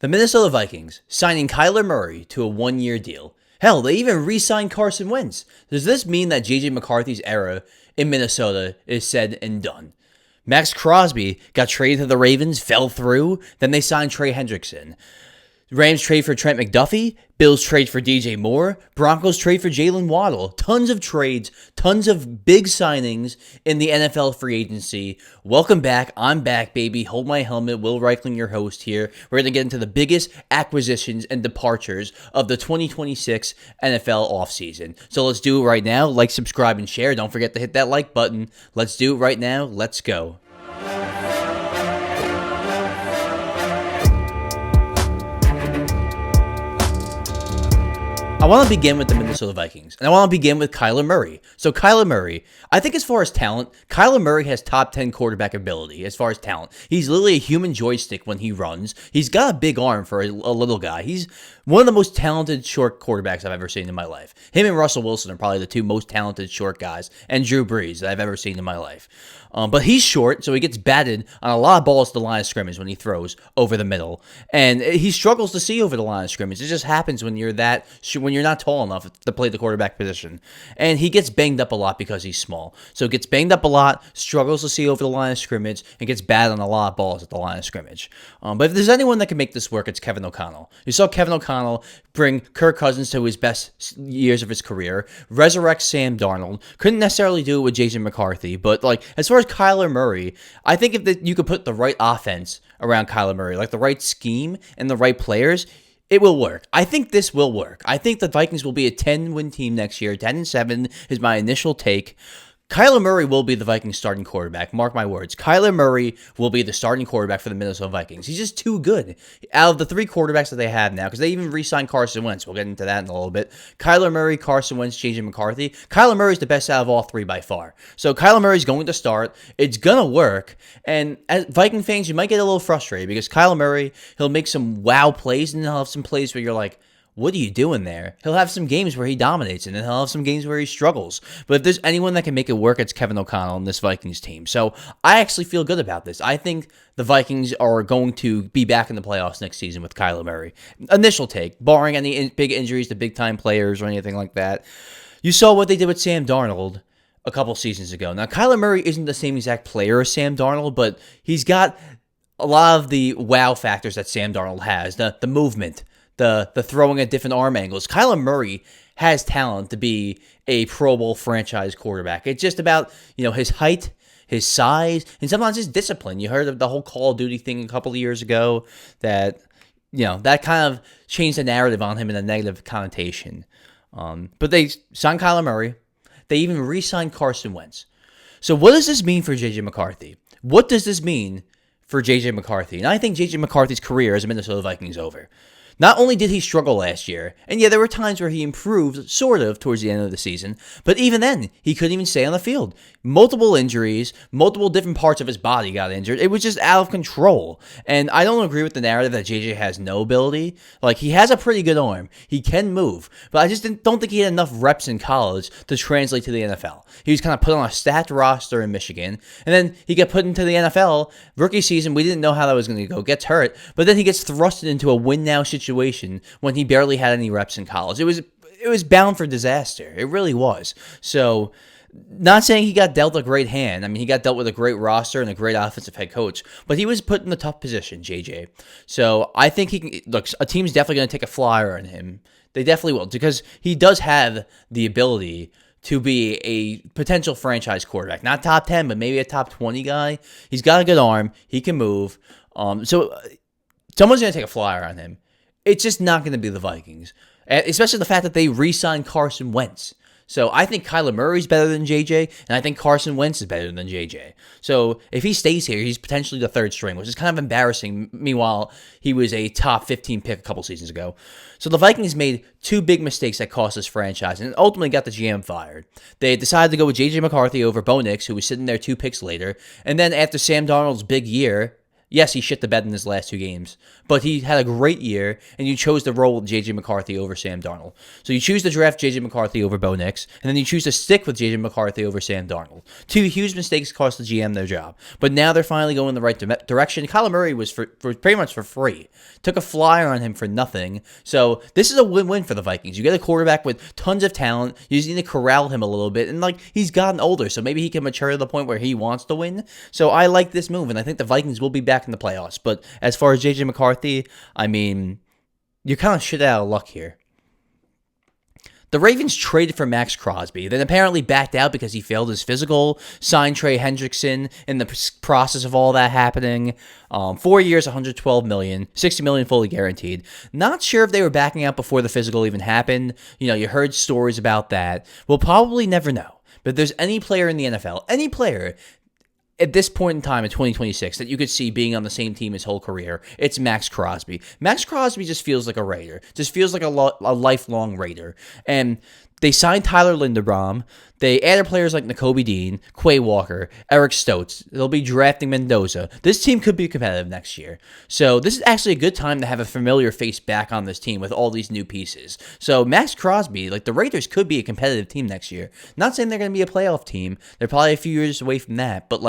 The Minnesota Vikings signing Kyler Murray to a one-year deal. Hell, they even re-signed Carson Wentz. Does this mean that J.J. McCarthy's era in Minnesota is said and done? Maxx Crosby got traded to the Ravens, fell through. Then they signed Trey Hendrickson. Rams trade for Trent McDuffie. Bills trade for DJ Moore. Broncos trade for Jaylen Waddle. Tons of trades, tons of big signings in the NFL free agency. Welcome back. I'm back, baby. Hold my helmet. Will Reichling, your host here. We're going to get into the biggest acquisitions and departures of the 2026 NFL offseason. So let's do it right now. Like, subscribe, and share. Don't forget to hit that like button. Let's do it right now. Let's go. I want to begin with the Minnesota Vikings, and I want to begin with Kyler Murray. So Kyler Murray, I think as far as talent, Kyler Murray has top 10 quarterback ability as far as talent. He's literally a human joystick when he runs. He's got a big arm for a little guy. He's one of the most talented short quarterbacks I've ever seen in my life. Him and Russell Wilson are probably the two most talented short guys, and Drew Brees that I've ever seen in my life. But he's short, so he gets batted on a lot of balls to the line of scrimmage when he throws over the middle. And he struggles to see over the line of scrimmage. It just happens when you're not tall enough to play the quarterback position. And he gets banged up a lot because he's small. So gets banged up a lot, struggles to see over the line of scrimmage, and gets batted on a lot of balls at the line of scrimmage. But if there's anyone that can make this work, it's Kevin O'Connell. You saw Kevin O'Connell bring Kirk Cousins to his best years of his career, resurrect Sam Darnold. Couldn't necessarily do it with J.J. McCarthy, but as far as Kyler Murray, I think if you could put the right offense around Kyler Murray, like the right scheme and the right players, it will work. I think this will work. I think the Vikings will be a 10-win team next year. 10-7 is my initial take. Kyler Murray will be the Vikings starting quarterback. Mark my words. Kyler Murray will be the starting quarterback for the Minnesota Vikings. He's just too good. Out of the three quarterbacks that they have now, because they even re-signed Carson Wentz. We'll get into that in a little bit. Kyler Murray, Carson Wentz, J.J. McCarthy. Kyler Murray's the best out of all three by far. So Kyler Murray's going to start. It's going to work. And as Viking fans, you might get a little frustrated because Kyler Murray, he'll make some wow plays, and he'll have some plays where you're like, what are you doing there? He'll have some games where he dominates, and then he'll have some games where he struggles. But if there's anyone that can make it work, it's Kevin O'Connell and this Vikings team. So I actually feel good about this. I think the Vikings are going to be back in the playoffs next season with Kyler Murray. Initial take, barring any big injuries to big-time players or anything like that. You saw what they did with Sam Darnold a couple seasons ago. Now, Kyler Murray isn't the same exact player as Sam Darnold, but he's got a lot of the wow factors that Sam Darnold has, the movement, the throwing at different arm angles. Kyler Murray has talent to be a Pro Bowl franchise quarterback. It's just about, his height, his size, and sometimes his discipline. You heard of the whole Call of Duty thing a couple of years ago that, that kind of changed the narrative on him in a negative connotation. But they signed Kyler Murray. They even re-signed Carson Wentz. So what does this mean for J.J. McCarthy? What does this mean for J.J. McCarthy? And I think J.J. McCarthy's career as a Minnesota Viking is over. Not only did he struggle last year, and yeah, there were times where he improved, sort of, towards the end of the season, but even then, he couldn't even stay on the field. Multiple injuries, multiple different parts of his body got injured. It was just out of control. And I don't agree with the narrative that JJ has no ability. He has a pretty good arm. He can move, but I just don't think he had enough reps in college to translate to the NFL. He was kind of put on a stacked roster in Michigan, and then he got put into the NFL. Rookie season, we didn't know how that was going to go. Gets hurt, but then he gets thrusted into a win-now situation when he barely had any reps in college. It was bound for disaster. It really was. So, not saying he got dealt a great hand. I mean, he got dealt with a great roster and a great offensive head coach, but he was put in a tough position, JJ. So, I think he can look. A team's definitely going to take a flyer on him. They definitely will, because he does have the ability to be a potential franchise quarterback. Not top 10, but maybe a top 20 guy. He's got a good arm. He can move. So someone's going to take a flyer on him. It's just not going to be the Vikings, especially the fact that they re-signed Carson Wentz. So I think Kyler Murray's better than JJ, and I think Carson Wentz is better than JJ. So if he stays here, he's potentially the third string, which is kind of embarrassing. Meanwhile, he was a top 15 pick a couple seasons ago. So the Vikings made two big mistakes that cost this franchise and ultimately got the GM fired. They decided to go with J.J. McCarthy over Bo Nix, who was sitting there 2 picks later. And then after Sam Darnold's big year, Yes, he shit the bed in his last 2 games, but he had a great year, and you chose to roll with J.J. McCarthy over Sam Darnold. So you choose to draft J.J. McCarthy over Bo Nix, and then you choose to stick with J.J. McCarthy over Sam Darnold. 2 huge mistakes cost the GM their job, but now they're finally going in the right direction. Kyler Murray was for pretty much for free. Took a flyer on him for nothing. So this is a win-win for the Vikings. You get a quarterback with tons of talent. You just need to corral him a little bit, and he's gotten older, so maybe he can mature to the point where he wants to win. So I like this move, and I think the Vikings will be back in the playoffs. But as far as J.J. McCarthy, I mean, you're kind of shit out of luck here. The Ravens traded for Maxx Crosby, then apparently backed out because he failed his physical, signed Trey Hendrickson in the process of all that happening. 4 years, $112 million, $60 million fully guaranteed. Not sure if they were backing out before the physical even happened. You heard stories about that. We'll probably never know. But if there's any player in the NFL, any player at this point in time in 2026 that you could see being on the same team his whole career, it's Maxx Crosby. Maxx Crosby just feels like a Raider. Just feels like a lifelong Raider. And they signed Tyler Linderbaum. They added players like Nakobe Dean, Quay Walker, Eric Stokes. They'll be drafting Mendoza. This team could be competitive next year. So this is actually a good time to have a familiar face back on this team with all these new pieces. So Maxx Crosby, the Raiders could be a competitive team next year. Not saying they're going to be a playoff team. They're probably a few years away from that. But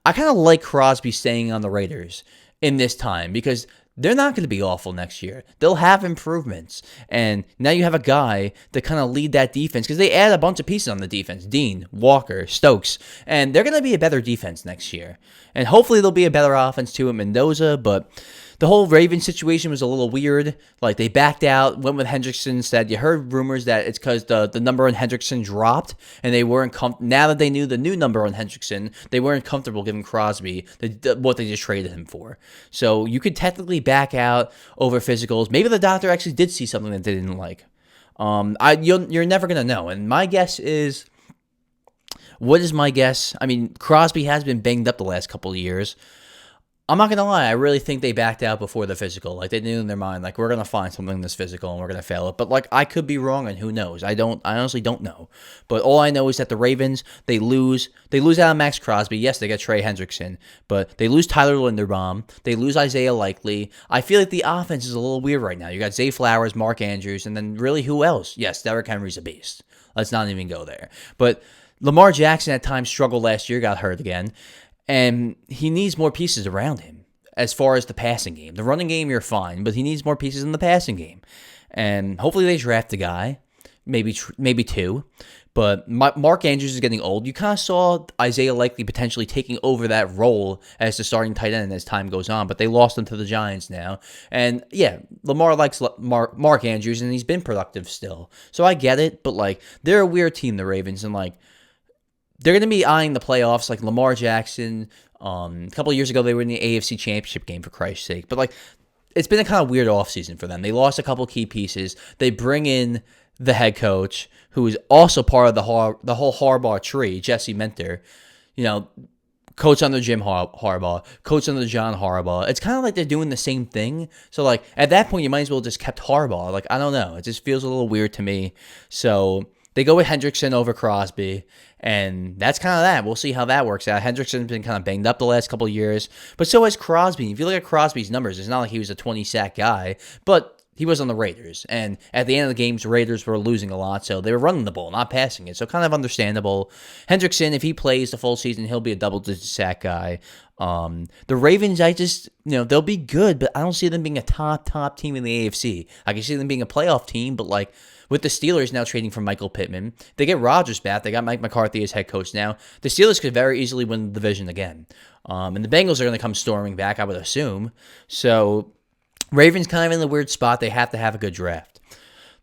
I kind of like Crosby staying on the Raiders in this time because they're not going to be awful next year. They'll have improvements. And now you have a guy to kind of lead that defense because they add a bunch of pieces on the defense. Dean, Walker, Stokes. And they're going to be a better defense next year. And hopefully there'll be a better offense too at Mendoza. But the whole Ravens situation was a little weird. They backed out, went with Hendrickson instead. You heard rumors that it's because the number on Hendrickson dropped, and they weren't now that they knew the new number on Hendrickson, they weren't comfortable giving Crosby what they just traded him for. So you could technically back out over physicals. Maybe the doctor actually did see something that they didn't like. You're never gonna know. And my guess is, what is my guess? I mean, Crosby has been banged up the last couple of years. I'm not going to lie, I really think they backed out before the physical. They knew in their mind, we're going to find something in this physical and we're going to fail it. But, I could be wrong, and who knows? I honestly don't know. But all I know is that the Ravens, they lose out on Maxx Crosby. Yes, they get Trey Hendrickson, but they lose Tyler Linderbaum. They lose Isaiah Likely. I feel like the offense is a little weird right now. You got Zay Flowers, Mark Andrews, and then really who else? Yes, Derrick Henry's a beast. Let's not even go there. But Lamar Jackson at times struggled last year, got hurt again. And he needs more pieces around him as far as the passing game. The running game, you're fine, but he needs more pieces in the passing game. And hopefully they draft a guy, maybe 2. But Mark Andrews is getting old. You kind of saw Isaiah Likely potentially taking over that role as the starting tight end as time goes on, but they lost him to the Giants now. And yeah, Lamar likes Mark Andrews, and he's been productive still. So I get it, but they're a weird team, the Ravens, and they're going to be eyeing the playoffs like Lamar Jackson. A couple of years ago, they were in the AFC Championship game, for Christ's sake. But, it's been a kind of weird offseason for them. They lost a couple key pieces. They bring in the head coach, who is also part of the whole Harbaugh tree, Jesse Minter. Coach under Jim Harbaugh, coach under John Harbaugh. It's kind of like they're doing the same thing. So, at that point, you might as well just kept Harbaugh. I don't know. It just feels a little weird to me. So they go with Hendrickson over Crosby, and that's kind of that. We'll see how that works out. Hendrickson's been kind of banged up the last couple of years, but so has Crosby. If you look at Crosby's numbers, it's not like he was a 20-sack guy, but he was on the Raiders, and at the end of the games, the Raiders were losing a lot, so they were running the ball, not passing it, so kind of understandable. Hendrickson, if he plays the full season, he'll be a double-digit sack guy. The Ravens, they'll be good, but I don't see them being a top team in the AFC. I can see them being a playoff team, but with the Steelers now trading for Michael Pittman, they get Rodgers back. They got Mike McCarthy as head coach now. The Steelers could very easily win the division again. And the Bengals are going to come storming back, I would assume. So Ravens kind of in the weird spot. They have to have a good draft.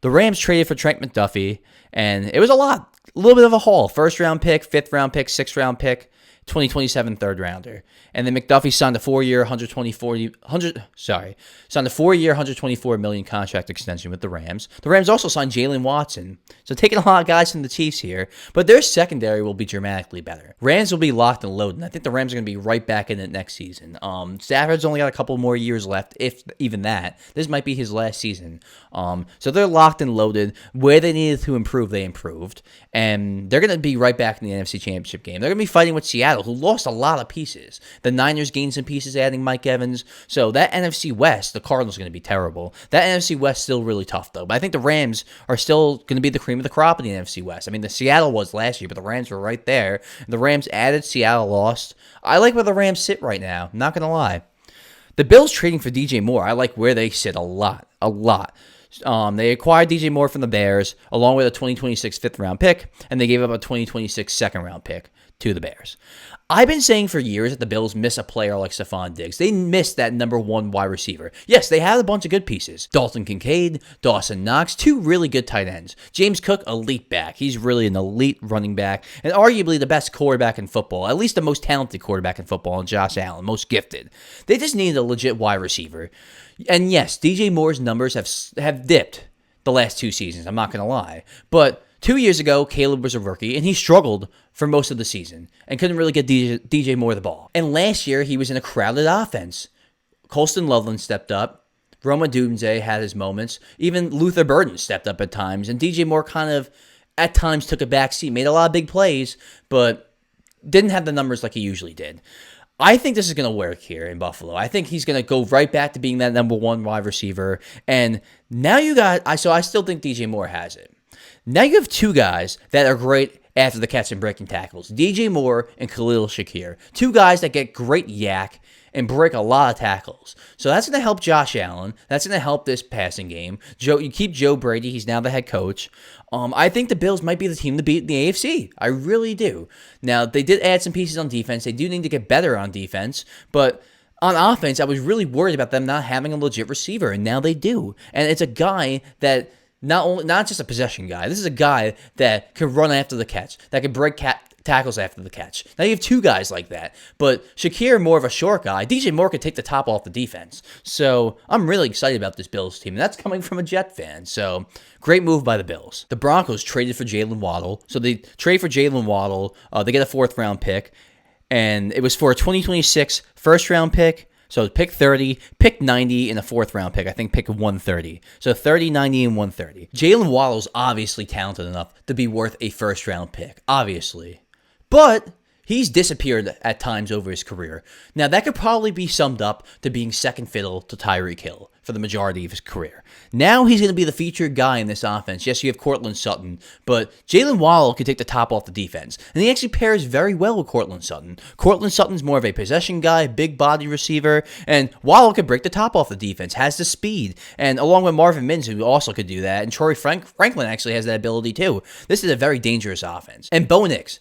The Rams traded for Trent McDuffie, and it was a lot. A little bit of a haul. 1st-round pick, 5th-round pick, 6th-round pick, 2027 3rd-rounder. And then McDuffie signed a 4-year, $124 million contract extension with the Rams. The Rams also signed Jaylen Watson. So taking a lot of guys from the Chiefs here, but their secondary will be dramatically better. Rams will be locked and loaded, and I think the Rams are going to be right back in it next season. Stafford's only got a couple more years left, if even that. This might be his last season. So they're locked and loaded. Where they needed to improve, they improved. And they're going to be right back in the NFC Championship game. They're going to be fighting with Seattle. Seattle, who lost a lot of pieces. The Niners gained some pieces, adding Mike Evans. So that NFC West, the Cardinals are going to be terrible. That NFC West still really tough, though. But I think the Rams are still going to be the cream of the crop in the NFC West. I mean, the Seattle was last year, but the Rams were right there. The Rams added, Seattle lost. I like where the Rams sit right now. I'm not going to lie. The Bills trading for DJ Moore, I like where they sit a lot. They acquired DJ Moore from the Bears, along with a 2026 fifth-round pick, and they gave up a 2026 second-round pick to the Bears. I've been saying for years that the Bills miss a player like Stephon Diggs. They miss that number one wide receiver. Yes, they have a bunch of good pieces. Dalton Kincaid, Dawson Knox, two really good tight ends. James Cook, elite back. He's really an elite running back, and arguably the best quarterback in football, at least the most talented quarterback in football, and Josh Allen, most gifted. They just needed a legit wide receiver. And yes, DJ Moore's numbers have dipped the last 2 seasons, I'm not going to lie. But 2 years ago, Caleb was a rookie, and he struggled for most of the season and couldn't really get DJ Moore the ball. And last year, he was in a crowded offense. Colston Loveland stepped up. Roma Dunze had his moments. Even Luther Burden stepped up at times. And DJ Moore kind of, at times, took a backseat, made a lot of big plays, but didn't have the numbers like he usually did. I think this is going to work here in Buffalo. I think he's going to go right back to being that number one wide receiver. And now I still think DJ Moore has it. Now you have 2 guys that are great after the catch and breaking tackles. DJ Moore and Khalil Shakir. 2 guys that get great yak and break a lot of tackles. So that's going to help Josh Allen. That's going to help this passing game. You keep Joe Brady. He's now the head coach. I think the Bills might be the team to beat in the AFC. I really do. Now, they did add some pieces on defense. They do need to get better on defense. But on offense, I was really worried about them not having a legit receiver, and now they do. And it's a guy that not just a possession guy. This is a guy that can run after the catch, that can break tackles after the catch. Now you have 2 guys like that, but Shakir more of a short guy. DJ Moore could take the top off the defense. So I'm really excited about this Bills team, and that's coming from a Jet fan. So great move by the Bills. The Broncos traded for Jaylen Waddle. So they trade for Jaylen Waddle. They get a 4th-round pick, and it was for a 2026 first-round pick. So pick 30, pick 90, and a 4th-round pick. I think pick 130. So 30, 90, and 130. Jaylen Waddle's obviously talented enough to be worth a first-round pick, obviously. But he's disappeared at times over his career. Now, that could probably be summed up to being second fiddle to Tyreek Hill for the majority of his career. Now he's going to be the featured guy in this offense. Yes, you have Courtland Sutton, but Jaylen Waddle can take the top off the defense. And he actually pairs very well with Courtland Sutton. Courtland Sutton's more of a possession guy, big body receiver, and Waddle could break the top off the defense, has the speed, and along with Marvin Mims, who also could do that, and Troy Franklin actually has that ability too. This is a very dangerous offense. And Bo Nix,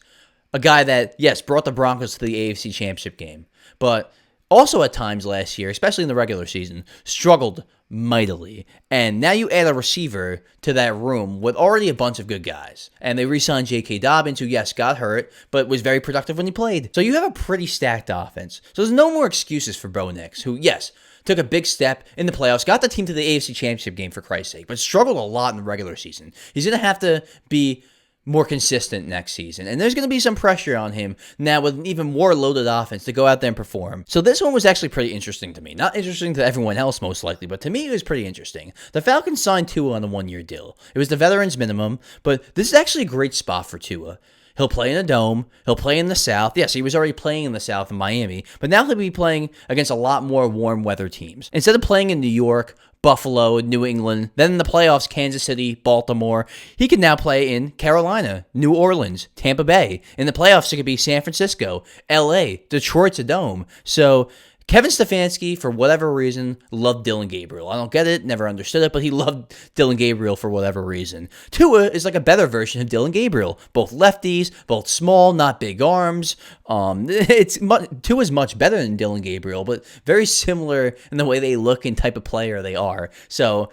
a guy that, yes, brought the Broncos to the AFC Championship game, but also at times last year, especially in the regular season, struggled mightily. And now you add a receiver to that room with already a bunch of good guys. And they re-signed J.K. Dobbins, who, yes, got hurt, but was very productive when he played. So you have a pretty stacked offense. So there's no more excuses for Bo Nix, who, yes, took a big step in the playoffs, got the team to the AFC Championship game for Christ's sake, but struggled a lot in the regular season. He's going to have to be more consistent next season. And there's going to be some pressure on him now with an even more loaded offense to go out there and perform. So this one was actually pretty interesting to me. Not interesting to everyone else, most likely, but to me it was pretty interesting. The Falcons signed Tua on a 1-year deal. It was the veterans minimum, but this is actually a great spot for Tua. He'll play in a dome. He'll play in the South. Yes, he was already playing in the South in Miami, but now he'll be playing against a lot more warm weather teams. Instead of playing in New York, Buffalo, New England, then in the playoffs, Kansas City, Baltimore, he can now play in Carolina, New Orleans, Tampa Bay. In the playoffs, it could be San Francisco, LA, Detroit's a dome. So Kevin Stefanski, for whatever reason, loved Dylan Gabriel. I don't get it, never understood it, but he loved Dylan Gabriel for whatever reason. Tua is like a better version of Dylan Gabriel. Both lefties, both small, not big arms. Tua's much better than Dylan Gabriel, but very similar in the way they look and type of player they are. So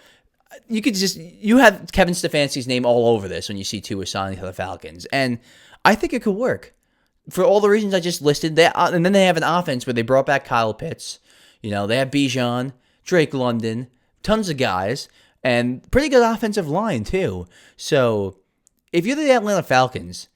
you have Kevin Stefanski's name all over this when you see Tua signing to the Falcons, and I think it could work. For all the reasons I just listed, and then they have an offense where they brought back Kyle Pitts. They have Bijan, Drake London, tons of guys, and pretty good offensive line too. So if you're the Atlanta Falcons,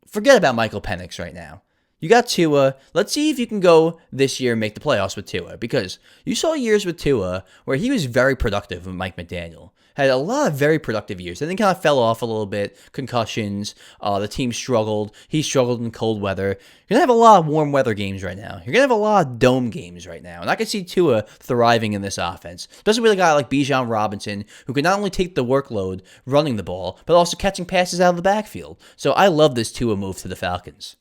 forget about Michael Penix right now. You got Tua. Let's see if you can go this year and make the playoffs with Tua, because you saw years with Tua where he was very productive with Mike McDaniel. Had a lot of very productive years. And then kind of fell off a little bit. Concussions. The team struggled. He struggled in cold weather. You're going to have a lot of warm weather games right now. You're going to have a lot of dome games right now. And I can see Tua thriving in this offense. Especially with a guy like Bijan Robinson, who can not only take the workload running the ball, but also catching passes out of the backfield. So I love this Tua move to the Falcons.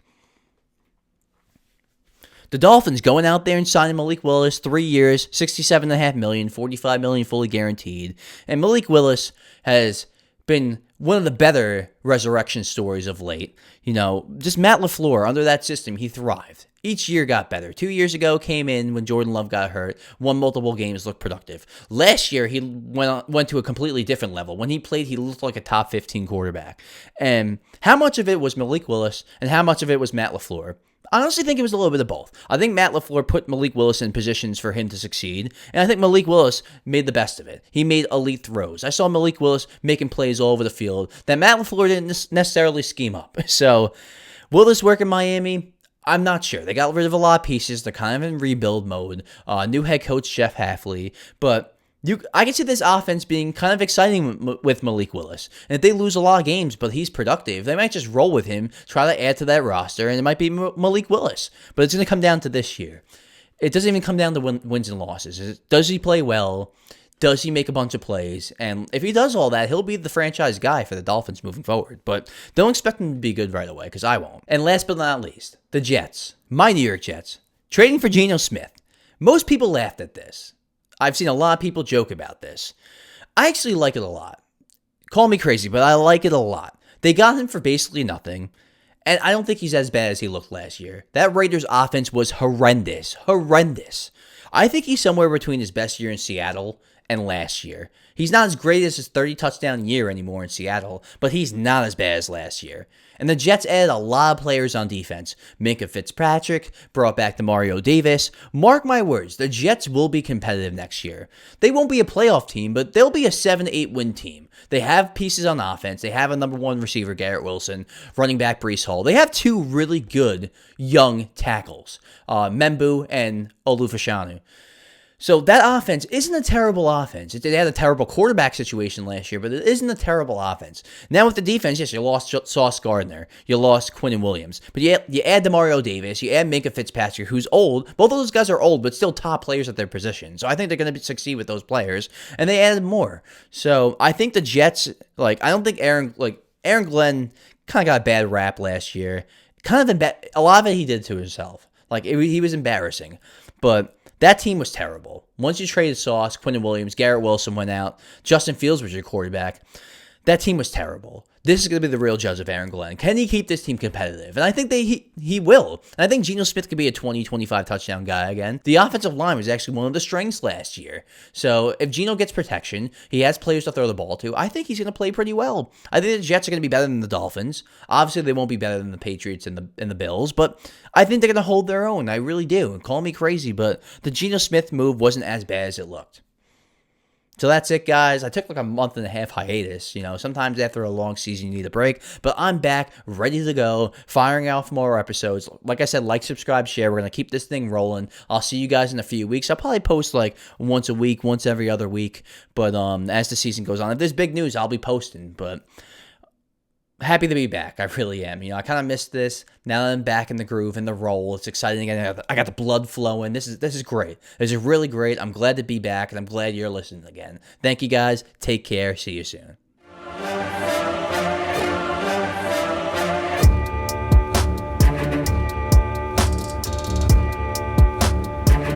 The Dolphins going out there and signing Malik Willis, 3 years, $67.5 million, $45 million fully guaranteed. And Malik Willis has been one of the better resurrection stories of late. Just Matt LaFleur, under that system, he thrived. Each year got better. 2 years ago, came in when Jordan Love got hurt, won multiple games, looked productive. Last year, he went to a completely different level. When he played, he looked like a top 15 quarterback. And how much of it was Malik Willis and how much of it was Matt LaFleur? I honestly think it was a little bit of both. I think Matt LaFleur put Malik Willis in positions for him to succeed, and I think Malik Willis made the best of it. He made elite throws. I saw Malik Willis making plays all over the field that Matt LaFleur didn't necessarily scheme up. So, will this work in Miami? I'm not sure. They got rid of a lot of pieces. They're kind of in rebuild mode. New head coach Jeff Hafley, but I can see this offense being kind of exciting with Malik Willis. And if they lose a lot of games, but he's productive, they might just roll with him, try to add to that roster, and it might be Malik Willis. But it's going to come down to this year. It doesn't even come down to wins and losses. Does he play well? Does he make a bunch of plays? And if he does all that, he'll be the franchise guy for the Dolphins moving forward. But don't expect him to be good right away, because I won't. And last but not least, the Jets. My New York Jets. Trading for Geno Smith. Most people laughed at this. I've seen a lot of people joke about this. I actually like it a lot. Call me crazy, but I like it a lot. They got him for basically nothing, and I don't think he's as bad as he looked last year. That Raiders offense was horrendous. Horrendous. I think he's somewhere between his best year in Seattle and last year. He's not as great as his 30-touchdown year anymore in Seattle, but he's not as bad as last year. And the Jets added a lot of players on defense. Minkah Fitzpatrick, brought back Demario Davis. Mark my words, the Jets will be competitive next year. They won't be a playoff team, but they'll be a 7-8 win team. They have pieces on offense. They have a number one receiver, Garrett Wilson, running back Breece Hall. They have two really good young tackles, Membu and Olufashanu. So that offense isn't a terrible offense. They had a terrible quarterback situation last year, but it isn't a terrible offense. Now with the defense, yes, you lost Sauce Gardner. You lost Quinnen Williams. But you add Demario Davis. You add Minkah Fitzpatrick, who's old. Both of those guys are old, but still top players at their position. So I think they're going to succeed with those players. And they added more. So I think the Jets, I don't think Aaron Glenn kind of got a bad rap last year. A lot of it he did to himself. He was embarrassing. But that team was terrible. Once you traded Sauce, Quinnen Williams, Garrett Wilson went out, Justin Fields was your quarterback. That team was terrible. This is going to be the real judge of Aaron Glenn. Can he keep this team competitive? And I think he will. And I think Geno Smith could be a 20, 25 touchdown guy again. The offensive line was actually one of the strengths last year. So if Geno gets protection, he has players to throw the ball to, I think he's going to play pretty well. I think the Jets are going to be better than the Dolphins. Obviously, they won't be better than the Patriots and the Bills, but I think they're going to hold their own. I really do. Call me crazy, but the Geno Smith move wasn't as bad as it looked. So that's it, guys. I took a month and a half hiatus. Sometimes after a long season, you need a break. But I'm back, ready to go, firing off more episodes. Like I said, subscribe, share. We're going to keep this thing rolling. I'll see you guys in a few weeks. I'll probably post once a week, once every other week. But as the season goes on, if there's big news, I'll be posting. But happy to be back. I really am. I kind of missed this. Now that I'm back in the groove and the roll, it's exciting again. I got the blood flowing. This is great. This is really great. I'm glad to be back, and I'm glad you're listening again. Thank you, guys. Take care. See you soon.